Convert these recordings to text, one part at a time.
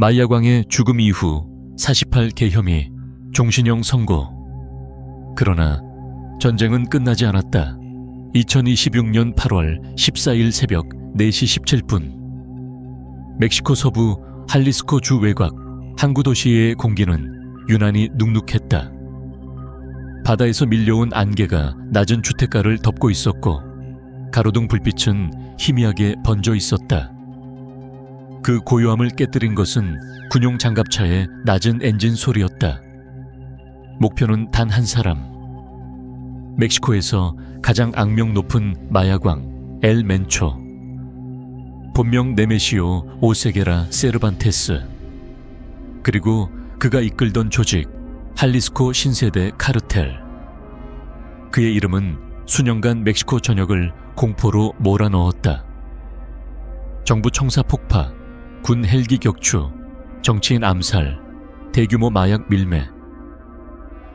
마이야광의 죽음 이후 48개 혐의, 종신형 선고. 그러나 전쟁은 끝나지 않았다. 2026년 8월 14일 새벽 4시 17분 멕시코 서부 할리스코 주 외곽 항구 도시의 공기는 유난히 눅눅했다. 바다에서 밀려온 안개가 낮은 주택가를 덮고 있었고 가로등 불빛은 희미하게 번져 있었다. 그 고요함을 깨뜨린 것은 군용 장갑차의 낮은 엔진 소리였다. 목표는 단 한 사람. 멕시코에서 가장 악명 높은 마야광 엘 멘초. 본명 네메시오 오세게라 세르반테스. 그리고 그가 이끌던 조직 할리스코 신세대 카르텔. 그의 이름은 수년간 멕시코 전역을 공포로 몰아넣었다. 정부 청사 폭파, 군 헬기 격추, 정치인 암살, 대규모 마약 밀매.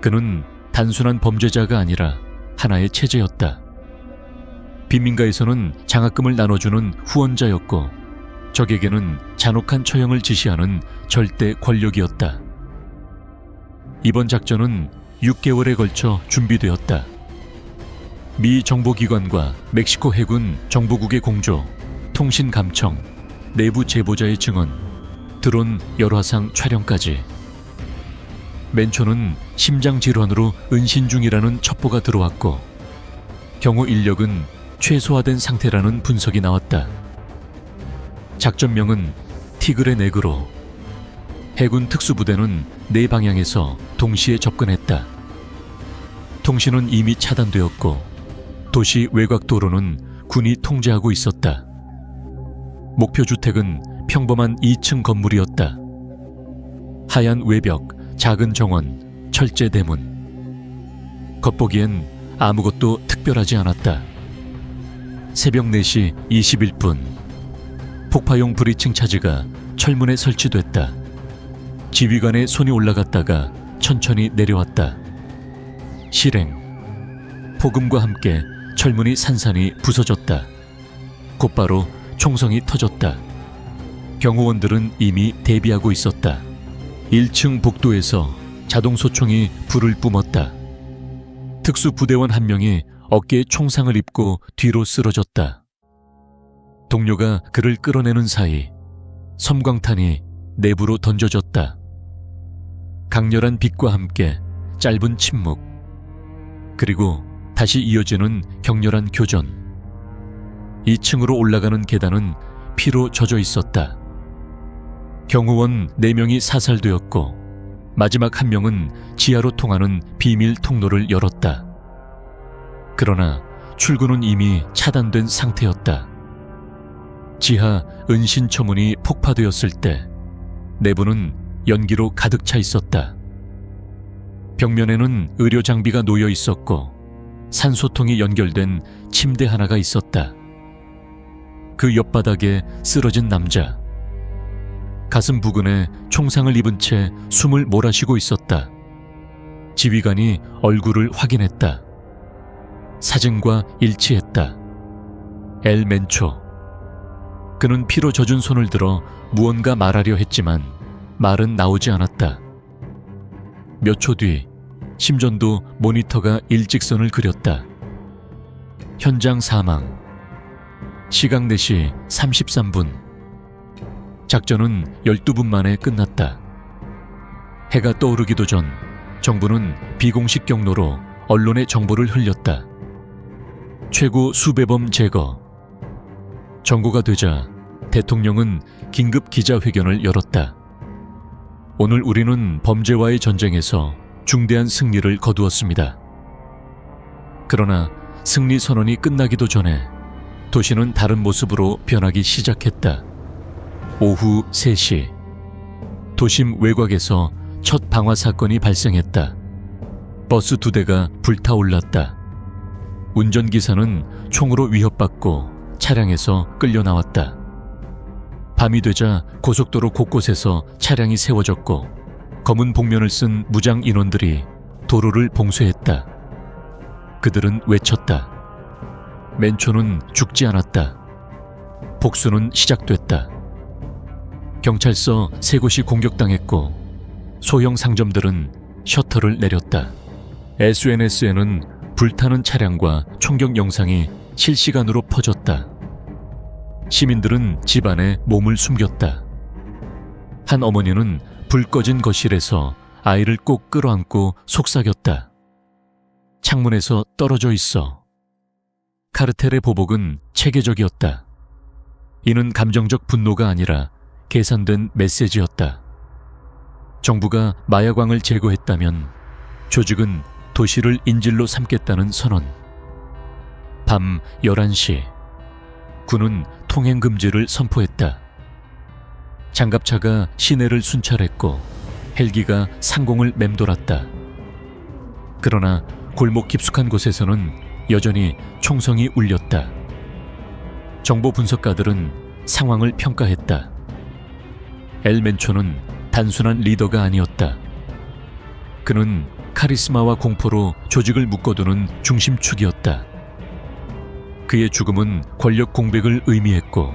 그는 단순한 범죄자가 아니라 하나의 체제였다. 빈민가에서는 장학금을 나눠주는 후원자였고 적에게는 잔혹한 처형을 지시하는 절대 권력이었다. 이번 작전은 6개월에 걸쳐 준비되었다. 미 정보기관과 멕시코 해군 정보국의 공조, 통신 감청, 내부 제보자의 증언, 드론 열화상 촬영까지. 멘초는 심장질환으로 은신 중이라는 첩보가 들어왔고 경호 인력은 최소화된 상태라는 분석이 나왔다. 작전명은 티그레 네그로. 해군 특수부대는 4방향에서 동시에 접근했다. 통신은 이미 차단되었고 도시 외곽 도로는 군이 통제하고 있었다. 목표 주택은 평범한 2층 건물이었다. 하얀 외벽, 작은 정원, 철제 대문. 겉보기엔 아무것도 특별하지 않았다. 새벽 4시 21분 폭파용 브리칭 차지가 철문에 설치됐다. 지휘관의 손이 올라갔다가 천천히 내려왔다. 실행. 폭음과 함께 철문이 산산이 부서졌다. 곧바로 총성이 터졌다. 경호원들은 이미 대비하고 있었다. 1층 복도에서 자동소총이 불을 뿜었다. 특수부대원 한 명이 어깨에 총상을 입고 뒤로 쓰러졌다. 동료가 그를 끌어내는 사이 섬광탄이 내부로 던져졌다. 강렬한 빛과 함께 짧은 침묵, 그리고 다시 이어지는 격렬한 교전. 2층으로 올라가는 계단은 피로 젖어 있었다. 경호원 4명이 사살되었고 마지막 한 명은 지하로 통하는 비밀 통로를 열었다. 그러나 출구는 이미 차단된 상태였다. 지하 은신처문이 폭파되었을 때 내부는 연기로 가득 차 있었다. 벽면에는 의료 장비가 놓여 있었고 산소통이 연결된 침대 하나가 있었다. 그 옆바닥에 쓰러진 남자. 가슴 부근에 총상을 입은 채 숨을 몰아쉬고 있었다. 지휘관이 얼굴을 확인했다. 사진과 일치했다. 엘 멘초. 그는 피로 젖은 손을 들어 무언가 말하려 했지만 말은 나오지 않았다. 몇 초 뒤 심전도 모니터가 일직선을 그렸다. 현장 사망. 시각 4시 33분. 작전은 12분 만에 끝났다. 해가 떠오르기도 전 정부는 비공식 경로로 언론에 정보를 흘렸다. 최고 수배범 제거. 정고가 되자 대통령은 긴급 기자회견을 열었다. 오늘 우리는 범죄와의 전쟁에서 중대한 승리를 거두었습니다. 그러나 승리 선언이 끝나기도 전에 도시는 다른 모습으로 변하기 시작했다. 오후 3시 도심 외곽에서 첫 방화 사건이 발생했다. 버스 2대가 불타올랐다. 운전기사는 총으로 위협받고 차량에서 끌려 나왔다. 밤이 되자 고속도로 곳곳에서 차량이 세워졌고 검은 복면을 쓴 무장 인원들이 도로를 봉쇄했다. 그들은 외쳤다. 멘초는 죽지 않았다. 복수는 시작됐다. 경찰서 3곳이 공격당했고 소형 상점들은 셔터를 내렸다. SNS에는 불타는 차량과 총격 영상이 실시간으로 퍼졌다. 시민들은 집 안에 몸을 숨겼다. 한 어머니는 불 꺼진 거실에서 아이를 꼭 끌어안고 속삭였다. 창문에서 떨어져 있어. 카르텔의 보복은 체계적이었다. 이는 감정적 분노가 아니라 계산된 메시지였다. 정부가 마약왕을 제거했다면 조직은 도시를 인질로 삼겠다는 선언. 밤 11시, 군은 통행 금지를 선포했다. 장갑차가 시내를 순찰했고 헬기가 상공을 맴돌았다. 그러나 골목 깊숙한 곳에서는 여전히 총성이 울렸다. 정보 분석가들은 상황을 평가했다. 엘 멘초는 단순한 리더가 아니었다. 그는 카리스마와 공포로 조직을 묶어두는 중심축이었다. 그의 죽음은 권력 공백을 의미했고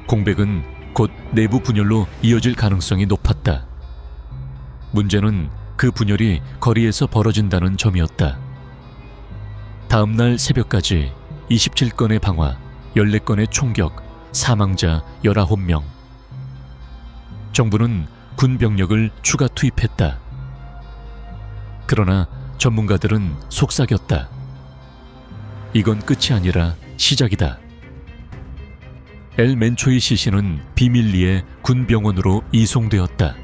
공백은 곧 내부 분열로 이어질 가능성이 높았다. 문제는 그 분열이 거리에서 벌어진다는 점이었다. 다음 날 새벽까지 27건의 방화, 14건의 총격, 사망자 19명. 정부는 군 병력을 추가 투입했다. 그러나 전문가들은 속삭였다. 이건 끝이 아니라 시작이다. 엘 멘초이 시신은 비밀리에 군 병원으로 이송되었다.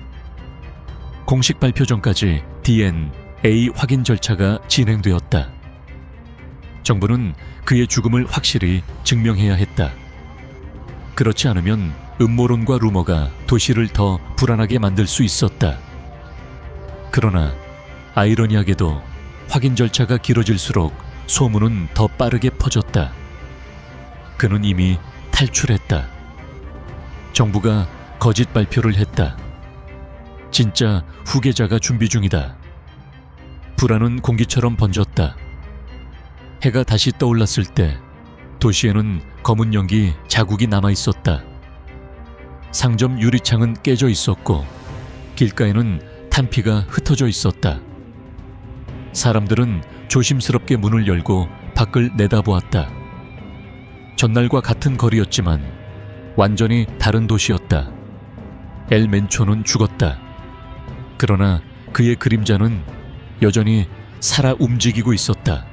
공식 발표 전까지 DNA 확인 절차가 진행되었다. 정부는 그의 죽음을 확실히 증명해야 했다. 그렇지 않으면 음모론과 루머가 도시를 더 불안하게 만들 수 있었다. 그러나 아이러니하게도 확인 절차가 길어질수록 소문은 더 빠르게 퍼졌다. 그는 이미 탈출했다. 정부가 거짓 발표를 했다. 진짜 후계자가 준비 중이다. 불안은 공기처럼 번졌다. 해가 다시 떠올랐을 때 도시에는 검은 연기 자국이 남아있었다. 상점 유리창은 깨져 있었고 길가에는 탄피가 흩어져 있었다. 사람들은 조심스럽게 문을 열고 밖을 내다보았다. 전날과 같은 거리였지만 완전히 다른 도시였다. 엘 멘초는 죽었다. 그러나 그의 그림자는 여전히 살아 움직이고 있었다.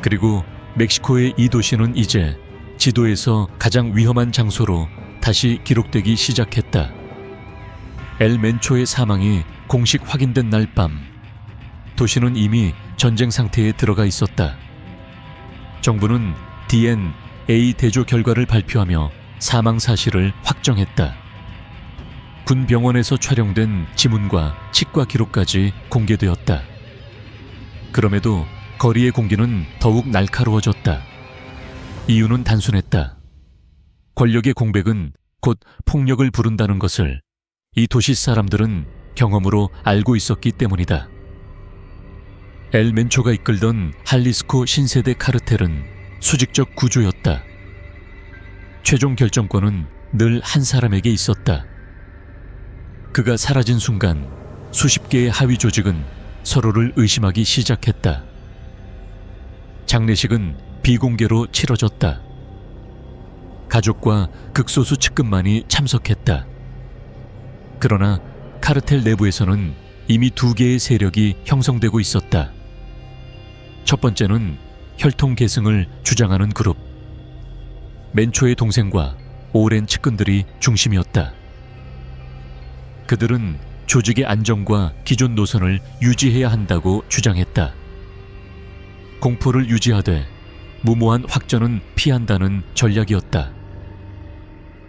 그리고 멕시코의 이 도시는 이제 지도에서 가장 위험한 장소로 다시 기록되기 시작했다. 엘 멘초의 사망이 공식 확인된 날 밤, 도시는 이미 전쟁 상태에 들어가 있었다. 정부는 DNA 대조 결과를 발표하며 사망 사실을 확정했다. 군 병원에서 촬영된 지문과 치과 기록까지 공개되었다. 그럼에도 거리의 공기는 더욱 날카로워졌다. 이유는 단순했다. 권력의 공백은 곧 폭력을 부른다는 것을 이 도시 사람들은 경험으로 알고 있었기 때문이다. 엘 멘초가 이끌던 할리스코 신세대 카르텔은 수직적 구조였다. 최종 결정권은 늘 한 사람에게 있었다. 그가 사라진 순간 수십 개의 하위 조직은 서로를 의심하기 시작했다. 장례식은 비공개로 치러졌다. 가족과 극소수 측근만이 참석했다. 그러나 카르텔 내부에서는 이미 2개의 세력이 형성되고 있었다. 첫 번째는 혈통 계승을 주장하는 그룹. 멘초의 동생과 오랜 측근들이 중심이었다. 그들은 조직의 안정과 기존 노선을 유지해야 한다고 주장했다. 공포를 유지하되 무모한 확전은 피한다는 전략이었다.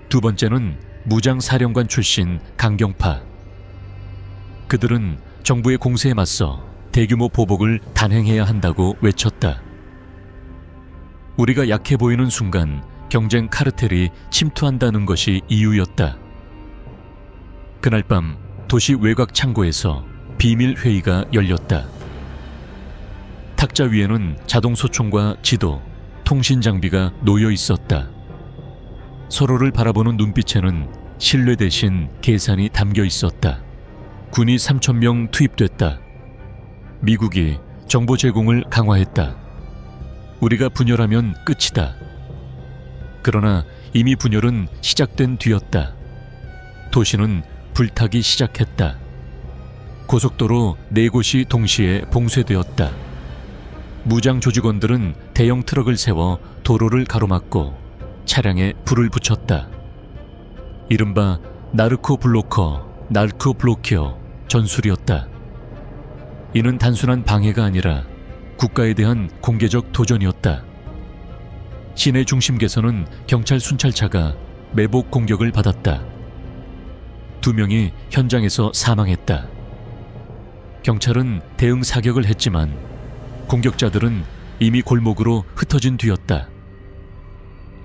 두 번째는 무장사령관 출신 강경파. 그들은 정부의 공세에 맞서 대규모 보복을 단행해야 한다고 외쳤다. 우리가 약해 보이는 순간 경쟁 카르텔이 침투한다는 것이 이유였다. 그날 밤 도시 외곽 창고에서 비밀 회의가 열렸다. 탁자 위에는 자동 소총과 지도, 통신 장비가 놓여 있었다. 서로를 바라보는 눈빛에는 신뢰 대신 계산이 담겨 있었다. 군이 3,000명 투입됐다. 미국이 정보 제공을 강화했다. 우리가 분열하면 끝이다. 그러나 이미 분열은 시작된 뒤였다. 도시는 불타기 시작했다. 고속도로 4곳이 동시에 봉쇄되었다. 무장 조직원들은 대형 트럭을 세워 도로를 가로막고 차량에 불을 붙였다. 이른바 나르코 블로키어 전술이었다. 이는 단순한 방해가 아니라 국가에 대한 공개적 도전이었다. 시내 중심 개선은 경찰 순찰차가 매복 공격을 받았다. 2명이 현장에서 사망했다. 경찰은 대응 사격을 했지만 공격자들은 이미 골목으로 흩어진 뒤였다.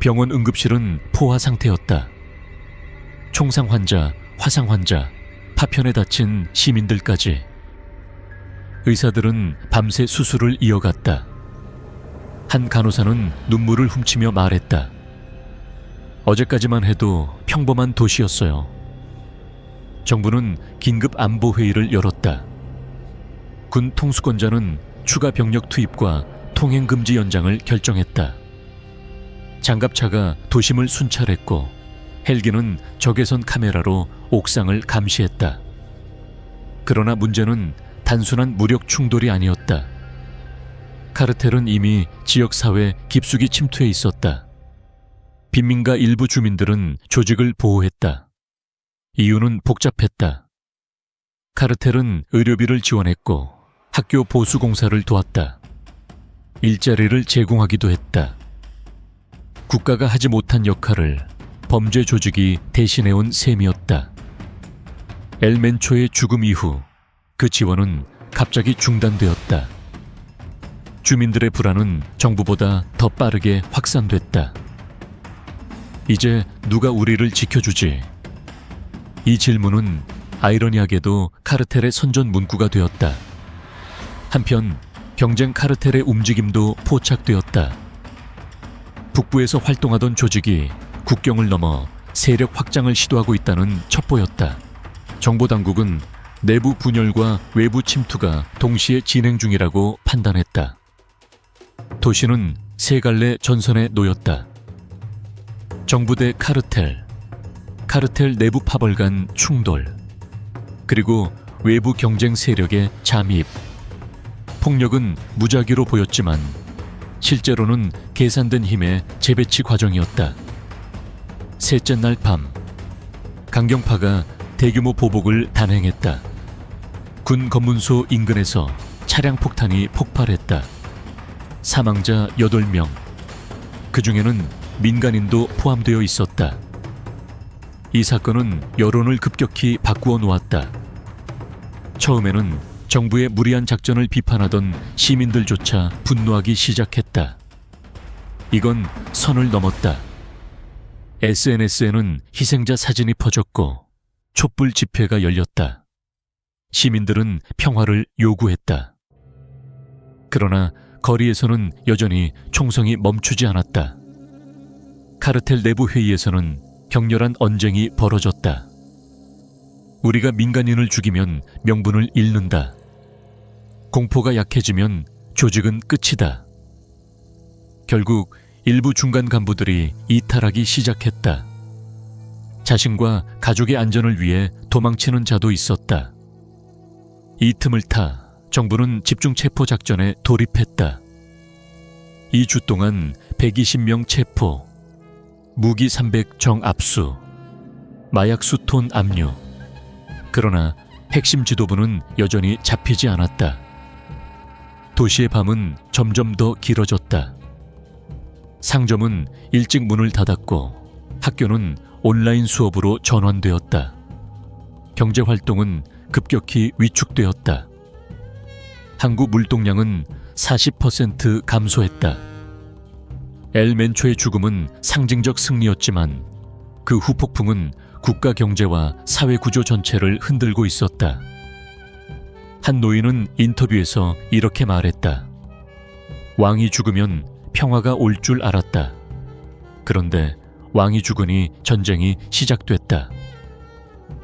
병원 응급실은 포화 상태였다. 총상 환자, 화상 환자, 파편에 다친 시민들까지. 의사들은 밤새 수술을 이어갔다. 한 간호사는 눈물을 훔치며 말했다. 어제까지만 해도 평범한 도시였어요. 정부는 긴급 안보 회의를 열었다. 군 통수권자는 추가 병력 투입과 통행 금지 연장을 결정했다. 장갑차가 도심을 순찰했고 헬기는 적외선 카메라로 옥상을 감시했다. 그러나 문제는 단순한 무력 충돌이 아니었다. 카르텔은 이미 지역사회 깊숙이 침투해 있었다. 빈민가 일부 주민들은 조직을 보호했다. 이유는 복잡했다. 카르텔은 의료비를 지원했고 학교 보수 공사를 도왔다. 일자리를 제공하기도 했다. 국가가 하지 못한 역할을 범죄 조직이 대신해온 셈이었다. 엘멘초의 죽음 이후 그 지원은 갑자기 중단되었다. 주민들의 불안은 정부보다 더 빠르게 확산됐다. 이제 누가 우리를 지켜주지? 이 질문은 아이러니하게도 카르텔의 선전 문구가 되었다. 한편 경쟁 카르텔의 움직임도 포착되었다. 북부에서 활동하던 조직이 국경을 넘어 세력 확장을 시도하고 있다는 첩보였다. 정보당국은 내부 분열과 외부 침투가 동시에 진행 중이라고 판단했다. 도시는 세 갈래 전선에 놓였다. 정부 대 카르텔 내부 파벌 간 충돌, 그리고 외부 경쟁 세력의 잠입. 폭력은 무작위로 보였지만 실제로는 계산된 힘의 재배치 과정이었다. 셋째 날 밤, 강경파가 대규모 보복을 단행했다. 군 검문소 인근에서 차량 폭탄이 폭발했다. 사망자 8명, 그 중에는 민간인도 포함되어 있었다. 이 사건은 여론을 급격히 바꾸어 놓았다. 처음에는 정부의 무리한 작전을 비판하던 시민들조차 분노하기 시작했다. 이건 선을 넘었다. SNS에는 희생자 사진이 퍼졌고 촛불 집회가 열렸다. 시민들은 평화를 요구했다. 그러나 거리에서는 여전히 총성이 멈추지 않았다. 카르텔 내부 회의에서는 격렬한 언쟁이 벌어졌다. 우리가 민간인을 죽이면 명분을 잃는다. 공포가 약해지면 조직은 끝이다. 결국 일부 중간 간부들이 이탈하기 시작했다. 자신과 가족의 안전을 위해 도망치는 자도 있었다. 이 틈을 타 정부는 집중 체포 작전에 돌입했다. 2주 동안 120명 체포, 무기 300정 압수, 마약 수톤 압류. 그러나 핵심 지도부는 여전히 잡히지 않았다. 도시의 밤은 점점 더 길어졌다. 상점은 일찍 문을 닫았고 학교는 온라인 수업으로 전환되었다. 경제활동은 급격히 위축되었다. 항구 물동량은 40% 감소했다. 엘멘초의 죽음은 상징적 승리였지만 그 후폭풍은 국가 경제와 사회 구조 전체를 흔들고 있었다. 한 노인은 인터뷰에서 이렇게 말했다. 왕이 죽으면 평화가 올 줄 알았다. 그런데 왕이 죽으니 전쟁이 시작됐다.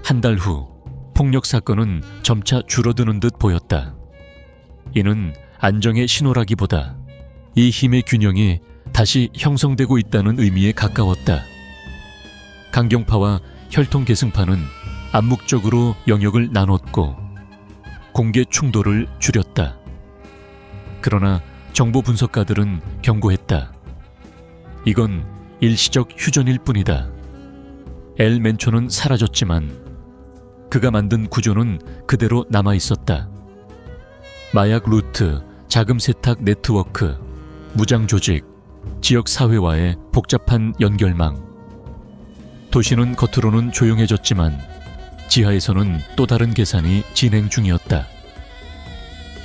한 달 후 폭력 사건은 점차 줄어드는 듯 보였다. 이는 안정의 신호라기보다 이 힘의 균형이 다시 형성되고 있다는 의미에 가까웠다. 강경파와 혈통계승파는 암묵적으로 영역을 나눴고 공개 충돌을 줄였다. 그러나 정보 분석가들은 경고했다. 이건 일시적 휴전일 뿐이다. 엘 멘초는 사라졌지만 그가 만든 구조는 그대로 남아있었다. 마약 루트, 자금 세탁 네트워크, 무장 조직, 지역 사회와의 복잡한 연결망. 도시는 겉으로는 조용해졌지만 지하에서는 또 다른 계산이 진행 중이었다.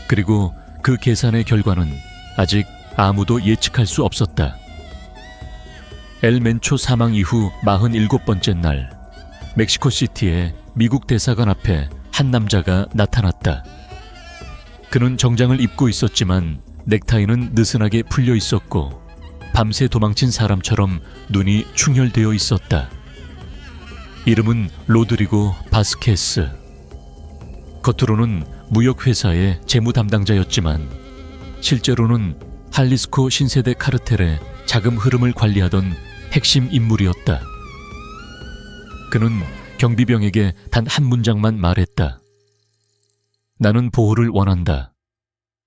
그리고 그 계산의 결과는 아직 아무도 예측할 수 없었다. 엘 멘초 사망 이후 47번째 날, 멕시코시티의 미국 대사관 앞에 한 남자가 나타났다. 그는 정장을 입고 있었지만 넥타이는 느슨하게 풀려 있었고 밤새 도망친 사람처럼 눈이 충혈되어 있었다. 이름은 로드리고 바스케스. 겉으로는 무역회사의 재무 담당자였지만 실제로는 할리스코 신세대 카르텔의 자금 흐름을 관리하던 핵심 인물이었다. 그는 경비병에게 단 한 문장만 말했다. 나는 보호를 원한다.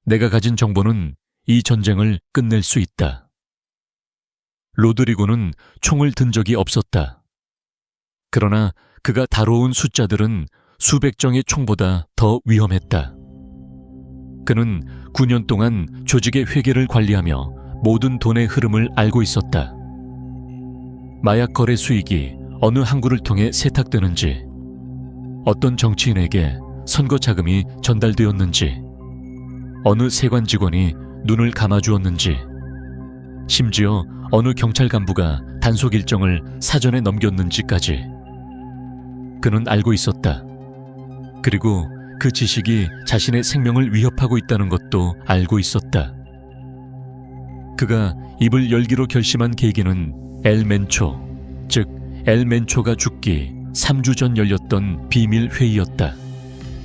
내가 가진 정보는 이 전쟁을 끝낼 수 있다. 로드리고는 총을 든 적이 없었다. 그러나 그가 다뤄온 숫자들은 수백 정의 총보다 더 위험했다. 그는 9년 동안 조직의 회계를 관리하며 모든 돈의 흐름을 알고 있었다. 마약 거래 수익이 어느 항구를 통해 세탁되는지, 어떤 정치인에게 선거 자금이 전달되었는지, 어느 세관 직원이 눈을 감아주었는지, 심지어 어느 경찰 간부가 단속 일정을 사전에 넘겼는지까지 그는 알고 있었다. 그리고 그 지식이 자신의 생명을 위협하고 있다는 것도 알고 있었다. 그가 입을 열기로 결심한 계기는 엘 멘초, 즉 엘 멘초가 죽기 3주 전 열렸던 비밀 회의였다.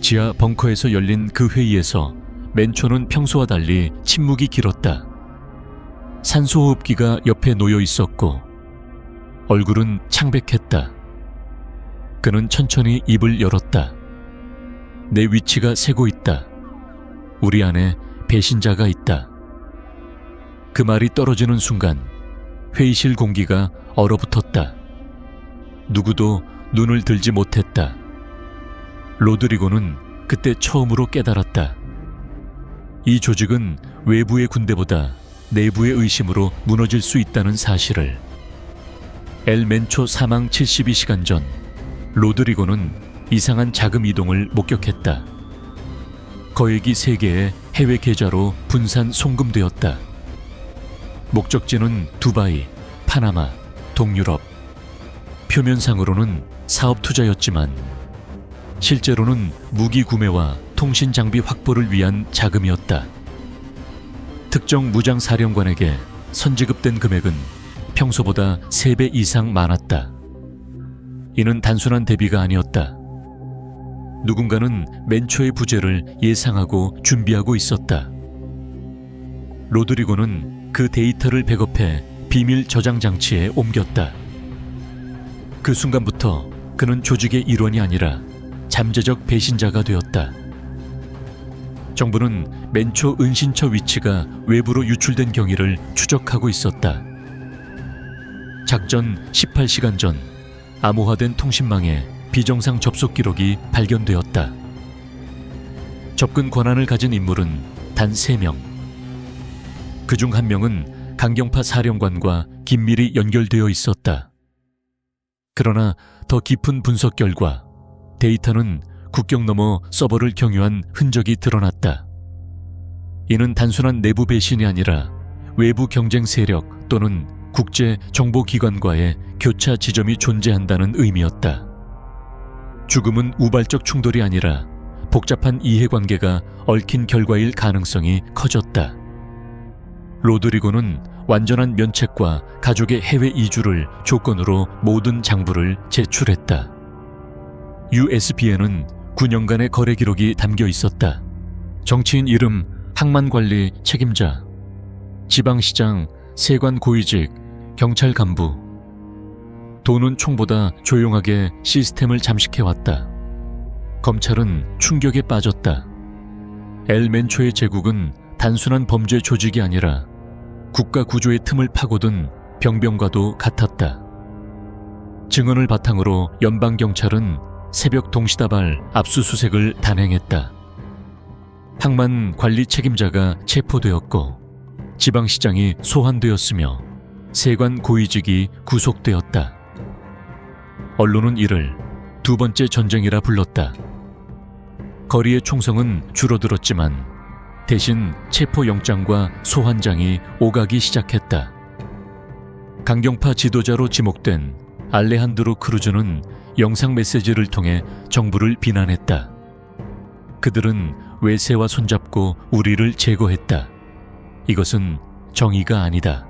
지하 벙커에서 열린 그 회의에서 멘초는 평소와 달리 침묵이 길었다. 산소호흡기가 옆에 놓여 있었고 얼굴은 창백했다. 그는 천천히 입을 열었다. 내 위치가 새고 있다. 우리 안에 배신자가 있다. 그 말이 떨어지는 순간 회의실 공기가 얼어붙었다. 누구도 눈을 들지 못했다. 로드리고는 그때 처음으로 깨달았다. 이 조직은 외부의 군대보다 내부의 의심으로 무너질 수 있다는 사실을. 엘 멘초 사망 72시간 전 로드리고는 이상한 자금 이동을 목격했다. 거액이 3개의 해외 계좌로 분산 송금되었다. 목적지는 두바이, 파나마, 동유럽. 표면상으로는 사업 투자였지만 실제로는 무기 구매와 통신 장비 확보를 위한 자금이었다. 특정 무장 사령관에게 선지급된 금액은 평소보다 3배 이상 많았다. 이는 단순한 대비가 아니었다. 누군가는 멘초의 부재를 예상하고 준비하고 있었다. 로드리고는 그 데이터를 백업해 비밀 저장 장치에 옮겼다. 그 순간부터 그는 조직의 일원이 아니라 잠재적 배신자가 되었다. 정부는 멘초 은신처 위치가 외부로 유출된 경위를 추적하고 있었다. 작전 18시간 전 암호화된 통신망에 비정상 접속 기록이 발견되었다. 접근 권한을 가진 인물은 단 3명. 그중 1명은 강경파 사령관과 긴밀히 연결되어 있었다. 그러나 더 깊은 분석 결과 데이터는 국경 너머 서버를 경유한 흔적이 드러났다. 이는 단순한 내부 배신이 아니라 외부 경쟁 세력 또는 국제 정보기관과의 교차 지점이 존재한다는 의미였다. 죽음은 우발적 충돌이 아니라 복잡한 이해관계가 얽힌 결과일 가능성이 커졌다. 로드리고는 완전한 면책과 가족의 해외 이주를 조건으로 모든 장부를 제출했다. USB에는 9년간의 거래 기록이 담겨 있었다. 정치인 이름 항만관리 책임자, 지방시장, 세관 고위직, 경찰 간부. 돈은 총보다 조용하게 시스템을 잠식해왔다. 검찰은 충격에 빠졌다. 엘멘초의 제국은 단순한 범죄 조직이 아니라 국가 구조의 틈을 파고든 병병과도 같았다. 증언을 바탕으로 연방경찰은 새벽 동시다발 압수수색을 단행했다. 항만 관리 책임자가 체포되었고 지방시장이 소환되었으며 세관 고위직이 구속되었다. 언론은 이를 두 번째 전쟁이라 불렀다. 거리의 총성은 줄어들었지만 대신 체포영장과 소환장이 오가기 시작했다. 강경파 지도자로 지목된 알레한드로 크루즈는 영상 메시지를 통해 정부를 비난했다. 그들은 외세와 손잡고 우리를 제거했다. 이것은 정의가 아니다.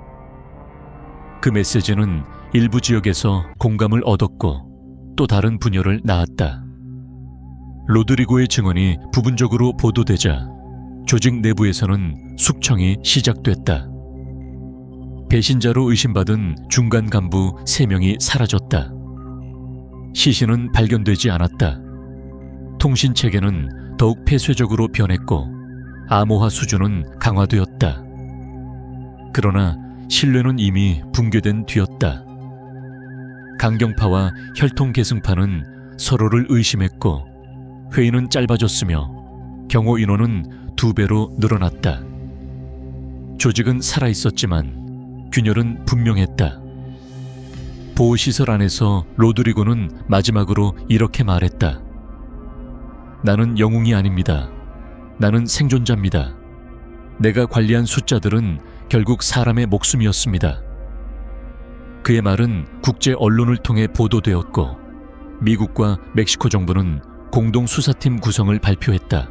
그 메시지는 일부 지역에서 공감을 얻었고 또 다른 분열을 낳았다. 로드리고의 증언이 부분적으로 보도되자 조직 내부에서는 숙청이 시작됐다. 배신자로 의심받은 중간 간부 3명이 사라졌다. 시신은 발견되지 않았다. 통신 체계는 더욱 폐쇄적으로 변했고 암호화 수준은 강화되었다. 그러나 신뢰는 이미 붕괴된 뒤였다. 강경파와 혈통계승파는 서로를 의심했고 회의는 짧아졌으며 경호 인원은 2배로 늘어났다. 조직은 살아있었지만 균열은 분명했다. 보호시설 안에서 로드리고는 마지막으로 이렇게 말했다. 나는 영웅이 아닙니다. 나는 생존자입니다. 내가 관리한 숫자들은 결국 사람의 목숨이었습니다. 그의 말은 국제 언론을 통해 보도되었고 미국과 멕시코 정부는 공동 수사팀 구성을 발표했다.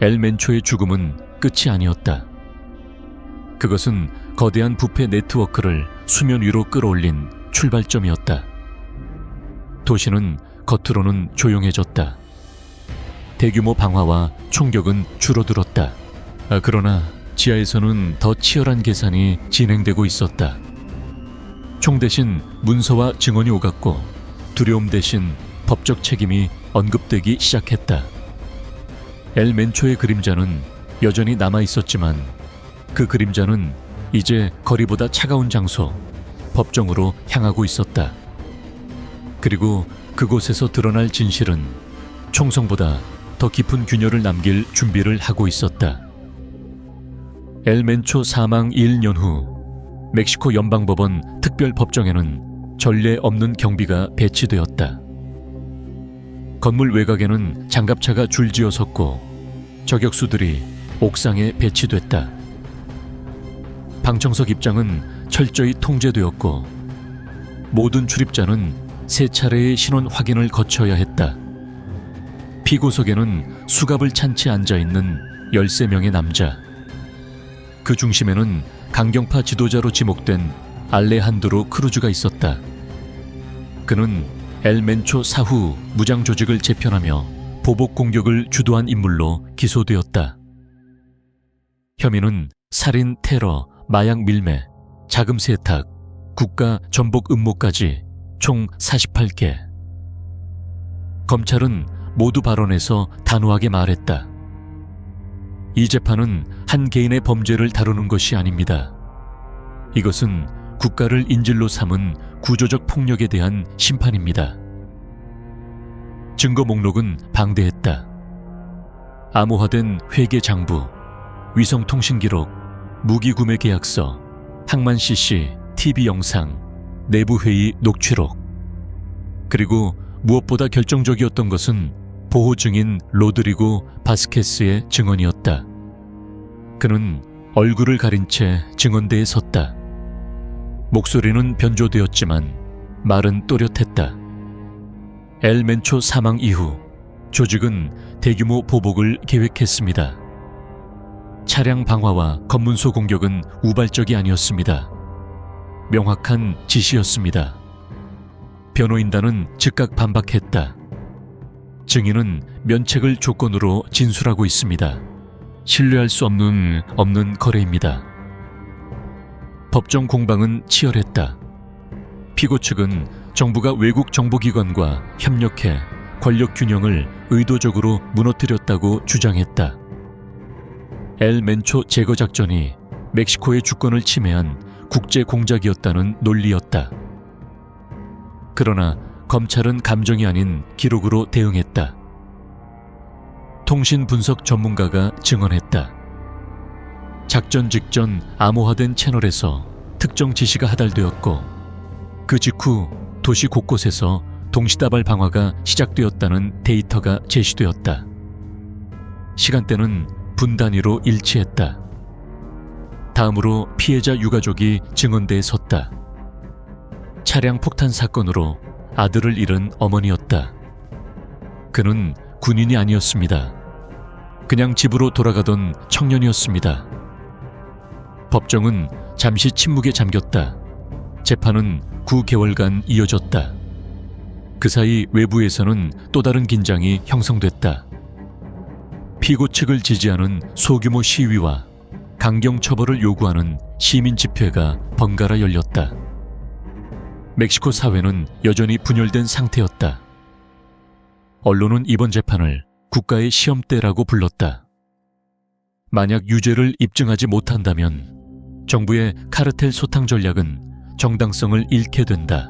엘멘초의 죽음은 끝이 아니었다. 그것은 거대한 부패 네트워크를 수면 위로 끌어올린 출발점이었다. 도시는 겉으로는 조용해졌다. 대규모 방화와 총격은 줄어들었다. 그러나 지하에서는 더 치열한 계산이 진행되고 있었다. 총 대신 문서와 증언이 오갔고 두려움 대신 법적 책임이 언급되기 시작했다. 엘멘초의 그림자는 여전히 남아있었지만 그 그림자는 이제 거리보다 차가운 장소, 법정으로 향하고 있었다. 그리고 그곳에서 드러날 진실은 총성보다 더 깊은 균열을 남길 준비를 하고 있었다. 엘멘초 사망 1년 후 멕시코 연방법원 특별법정에는 전례 없는 경비가 배치되었다. 건물 외곽에는 장갑차가 줄지어 섰고 저격수들이 옥상에 배치됐다. 방청석 입장은 철저히 통제되었고 모든 출입자는 3차례의 신원 확인을 거쳐야 했다. 피고석에는 수갑을 찬 채 앉아있는 13명의 남자. 그 중심에는 강경파 지도자로 지목된 알레한드로 크루즈가 있었다. 그는 엘멘초 사후 무장 조직을 재편하며 보복 공격을 주도한 인물로 기소되었다. 혐의는 살인, 테러, 마약 밀매, 자금 세탁, 국가 전복 음모까지 총 48개. 검찰은 모두 발언에서 단호하게 말했다. 이 재판은 한 개인의 범죄를 다루는 것이 아닙니다. 이것은 국가를 인질로 삼은 구조적 폭력에 대한 심판입니다. 증거 목록은 방대했다. 암호화된 회계 장부, 위성통신 기록, 무기 구매 계약서, 항만 CC, TV 영상, 내부 회의 녹취록. 그리고 무엇보다 결정적이었던 것은 보호 중인 로드리고 바스케스의 증언이었다. 그는 얼굴을 가린 채 증언대에 섰다. 목소리는 변조되었지만 말은 또렷했다. 엘멘초 사망 이후 조직은 대규모 보복을 계획했습니다. 차량 방화와 검문소 공격은 우발적이 아니었습니다. 명확한 지시였습니다. 변호인단은 즉각 반박했다. 증인은 면책을 조건으로 진술하고 있습니다. 신뢰할 수 없는 거래입니다. 법정 공방은 치열했다. 피고 측은 정부가 외국 정보기관과 협력해 권력 균형을 의도적으로 무너뜨렸다고 주장했다. 엘 멘초 제거 작전이 멕시코의 주권을 침해한 국제 공작이었다는 논리였다. 그러나 검찰은 감정이 아닌 기록으로 대응했다. 통신 분석 전문가가 증언했다. 작전 직전 암호화된 채널에서 특정 지시가 하달되었고 그 직후 도시 곳곳에서 동시다발 방화가 시작되었다는 데이터가 제시되었다. 시간대는 분 단위로 일치했다. 다음으로 피해자 유가족이 증언대에 섰다. 차량 폭탄 사건으로 아들을 잃은 어머니였다. 그는 군인이 아니었습니다. 그냥 집으로 돌아가던 청년이었습니다. 법정은 잠시 침묵에 잠겼다. 재판은 9개월간 이어졌다. 그 사이 외부에서는 또 다른 긴장이 형성됐다. 피고 측을 지지하는 소규모 시위와 강경 처벌을 요구하는 시민 집회가 번갈아 열렸다. 멕시코 사회는 여전히 분열된 상태였다. 언론은 이번 재판을 국가의 시험대라고 불렀다. 만약 유죄를 입증하지 못한다면 정부의 카르텔 소탕 전략은 정당성을 잃게 된다.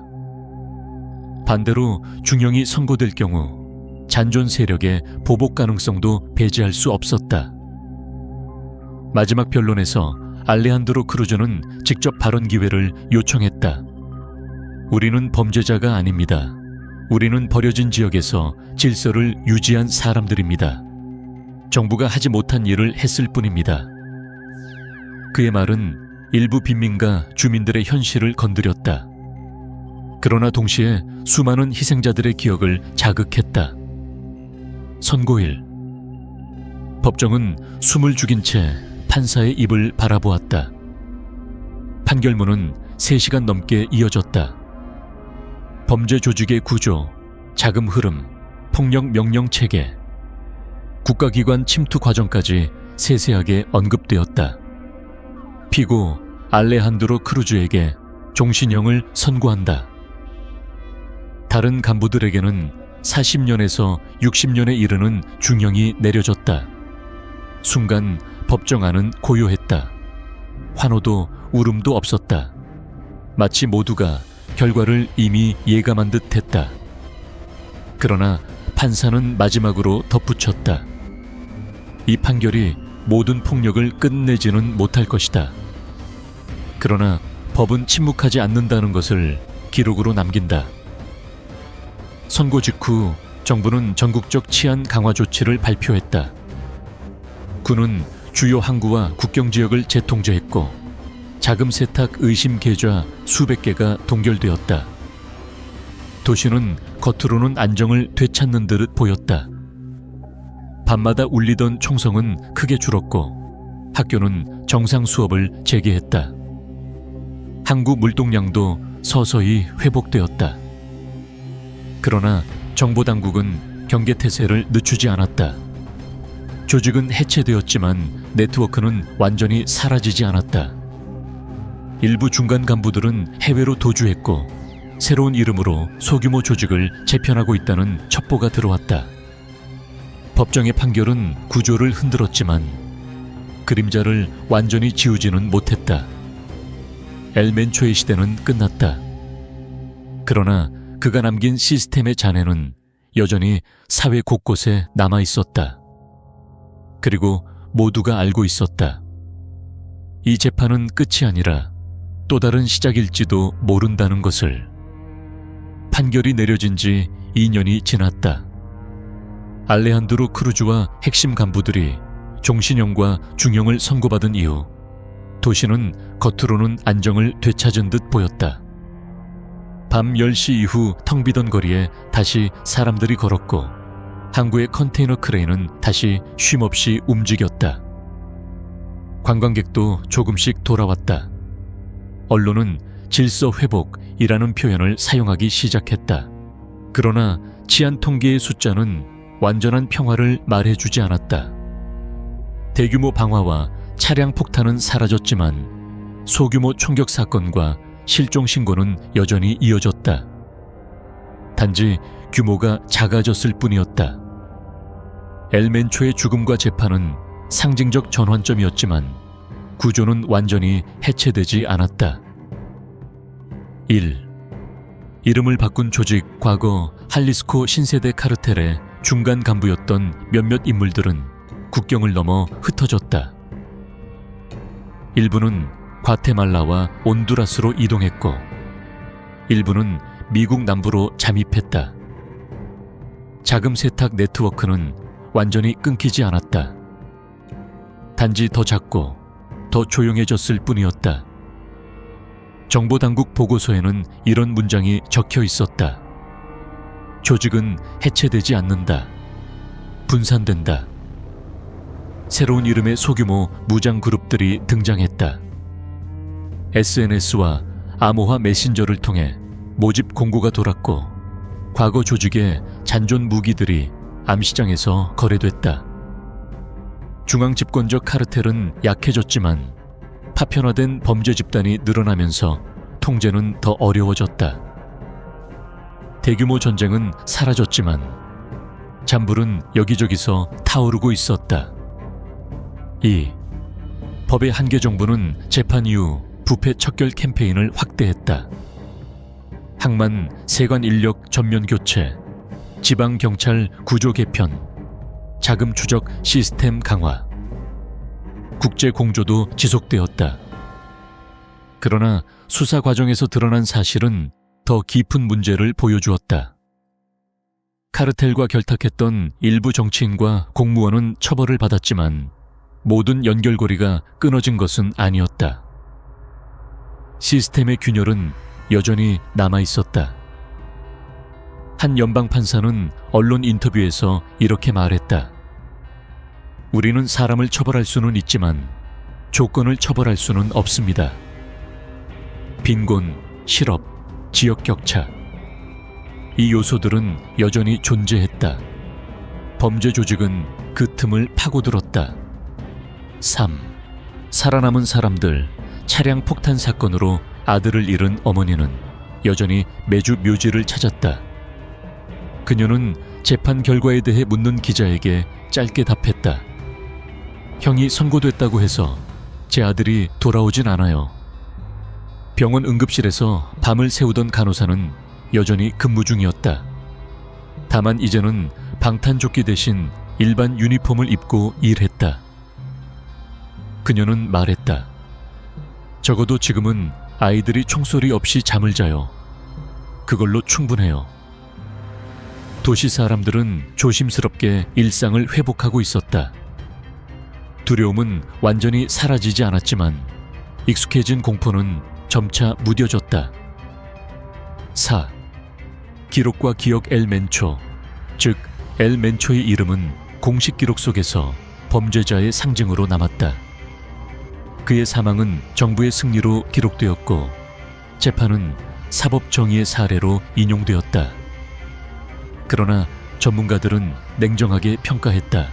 반대로 중형이 선고될 경우 잔존 세력의 보복 가능성도 배제할 수 없었다. 마지막 변론에서 알레한드로 크루즈는 직접 발언 기회를 요청했다. 우리는 범죄자가 아닙니다. 우리는 버려진 지역에서 질서를 유지한 사람들입니다. 정부가 하지 못한 일을 했을 뿐입니다. 그의 말은 일부 빈민가 주민들의 현실을 건드렸다. 그러나 동시에 수많은 희생자들의 기억을 자극했다. 선고일. 법정은 숨을 죽인 채 판사의 입을 바라보았다. 판결문은 3시간 넘게 이어졌다. 범죄 조직의 구조, 자금 흐름, 폭력 명령 체계, 국가기관 침투 과정까지 세세하게 언급되었다. 피고 알레한드로 크루즈에게 종신형을 선고한다. 다른 간부들에게는 40년에서 60년에 이르는 중형이 내려졌다. 순간 법정 안은 고요했다. 환호도 울음도 없었다. 마치 모두가 결과를 이미 예감한 듯 했다. 그러나 판사는 마지막으로 덧붙였다. 이 판결이 모든 폭력을 끝내지는 못할 것이다. 그러나 법은 침묵하지 않는다는 것을 기록으로 남긴다. 선고 직후 정부는 전국적 치안 강화 조치를 발표했다. 군은 주요 항구와 국경 지역을 재통제했고 자금 세탁 의심 계좌 수백 개가 동결되었다. 도시는 겉으로는 안정을 되찾는 듯 보였다. 밤마다 울리던 총성은 크게 줄었고 학교는 정상 수업을 재개했다. 항구 물동량도 서서히 회복되었다. 그러나 정보당국은 경계태세를 늦추지 않았다. 조직은 해체되었지만 네트워크는 완전히 사라지지 않았다. 일부 중간 간부들은 해외로 도주했고 새로운 이름으로 소규모 조직을 재편하고 있다는 첩보가 들어왔다. 법정의 판결은 구조를 흔들었지만 그림자를 완전히 지우지는 못했다. 엘멘초의 시대는 끝났다. 그러나 그가 남긴 시스템의 잔해는 여전히 사회 곳곳에 남아 있었다. 그리고 모두가 알고 있었다. 이 재판은 끝이 아니라 또 다른 시작일지도 모른다는 것을. 판결이 내려진 지 2년이 지났다. 알레한드로 크루즈와 핵심 간부들이 종신형과 중형을 선고받은 이후 도시는 겉으로는 안정을 되찾은 듯 보였다. 밤 10시 이후 텅 비던 거리에 다시 사람들이 걸었고 항구의 컨테이너 크레인은 다시 쉼없이 움직였다. 관광객도 조금씩 돌아왔다. 언론은 질서 회복이라는 표현을 사용하기 시작했다. 그러나 치안 통계의 숫자는 완전한 평화를 말해주지 않았다. 대규모 방화와 차량 폭탄은 사라졌지만 소규모 총격 사건과 실종 신고는 여전히 이어졌다. 단지 규모가 작아졌을 뿐이었다. 엘멘초의 죽음과 재판은 상징적 전환점이었지만 구조는 완전히 해체되지 않았다. 1. 이름을 바꾼 조직 과거 할리스코 신세대 카르텔의 중간 간부였던 몇몇 인물들은 국경을 넘어 흩어졌다. 일부는 과테말라와 온두라스로 이동했고 일부는 미국 남부로 잠입했다. 자금 세탁 네트워크는 완전히 끊기지 않았다. 단지 더 작고 더 조용해졌을 뿐이었다. 정보당국 보고서에는 이런 문장이 적혀 있었다. 조직은 해체되지 않는다. 분산된다. 새로운 이름의 소규모 무장 그룹들이 등장했다. SNS와 암호화 메신저를 통해 모집 공고가 돌았고 과거 조직의 잔존 무기들이 암시장에서 거래됐다. 중앙집권적 카르텔은 약해졌지만 파편화된 범죄 집단이 늘어나면서 통제는 더 어려워졌다. 대규모 전쟁은 사라졌지만 잔불은 여기저기서 타오르고 있었다. 2. 법의 한계 정부는 재판 이후 부패 척결 캠페인을 확대했다. 항만 세관 인력 전면 교체, 지방경찰 구조 개편, 자금 추적 시스템 강화, 국제 공조도 지속되었다. 그러나 수사 과정에서 드러난 사실은 더 깊은 문제를 보여주었다. 카르텔과 결탁했던 일부 정치인과 공무원은 처벌을 받았지만 모든 연결고리가 끊어진 것은 아니었다. 시스템의 균열은 여전히 남아있었다. 한 연방판사는 언론 인터뷰에서 이렇게 말했다. 우리는 사람을 처벌할 수는 있지만 조건을 처벌할 수는 없습니다. 빈곤, 실업, 지역 격차. 이 요소들은 여전히 존재했다. 범죄 조직은 그 틈을 파고들었다. 3. 살아남은 사람들, 차량 폭탄 사건으로 아들을 잃은 어머니는 여전히 매주 묘지를 찾았다. 그녀는 재판 결과에 대해 묻는 기자에게 짧게 답했다. 형이 선고됐다고 해서 제 아들이 돌아오진 않아요. 병원 응급실에서 밤을 새우던 간호사는 여전히 근무 중이었다. 다만 이제는 방탄조끼 대신 일반 유니폼을 입고 일했다. 그녀는 말했다. 적어도 지금은 아이들이 총소리 없이 잠을 자요. 그걸로 충분해요. 도시 사람들은 조심스럽게 일상을 회복하고 있었다. 두려움은 완전히 사라지지 않았지만 익숙해진 공포는 점차 무뎌졌다. 4. 기록과 기억 엘멘초, 즉 엘멘초의 이름은 공식 기록 속에서 범죄자의 상징으로 남았다. 그의 사망은 정부의 승리로 기록되었고 재판은 사법 정의의 사례로 인용되었다. 그러나 전문가들은 냉정하게 평가했다.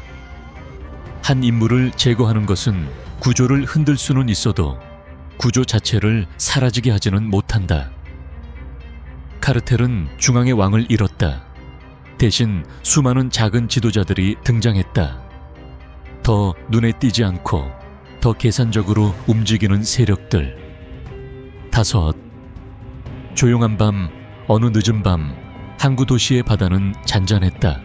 한 인물을 제거하는 것은 구조를 흔들 수는 있어도 구조 자체를 사라지게 하지는 못한다. 카르텔은 중앙의 왕을 잃었다. 대신 수많은 작은 지도자들이 등장했다. 더 눈에 띄지 않고 더 계산적으로 움직이는 세력들. 5. 조용한 밤, 어느 늦은 밤 항구 도시의 바다는 잔잔했다.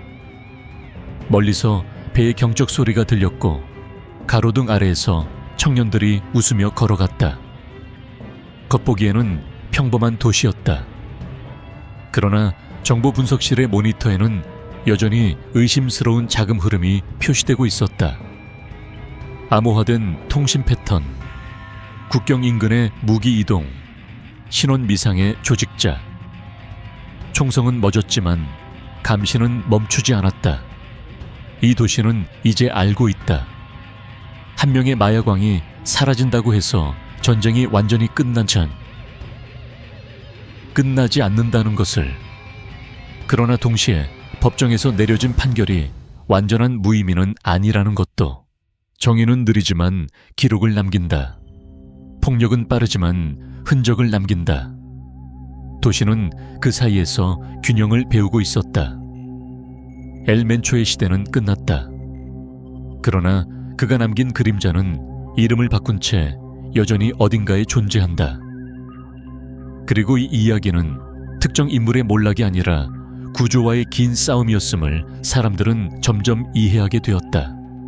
멀리서 배의 경적 소리가 들렸고 가로등 아래에서 청년들이 웃으며 걸어갔다. 겉보기에는 평범한 도시였다. 그러나 정보 분석실의 모니터에는 여전히 의심스러운 자금 흐름이 표시되고 있었다. 암호화된 통신 패턴, 국경 인근의 무기 이동, 신원 미상의 조직자. 총성은 멎었지만 감시는 멈추지 않았다. 이 도시는 이제 알고 있다. 한 명의 마약왕이 사라진다고 해서 전쟁이 완전히 끝나지 않는다는 것을. 그러나 동시에 법정에서 내려진 판결이 완전한 무의미는 아니라는 것도. 정의는 느리지만 기록을 남긴다. 폭력은 빠르지만 흔적을 남긴다. 도시는 그 사이에서 균형을 배우고 있었다. 엘멘초의 시대는 끝났다. 그러나 그가 남긴 그림자는 이름을 바꾼 채 여전히 어딘가에 존재한다. 그리고 이 이야기는 특정 인물의 몰락이 아니라 구조와의 긴 싸움이었음을 사람들은 점점 이해하게 되었다.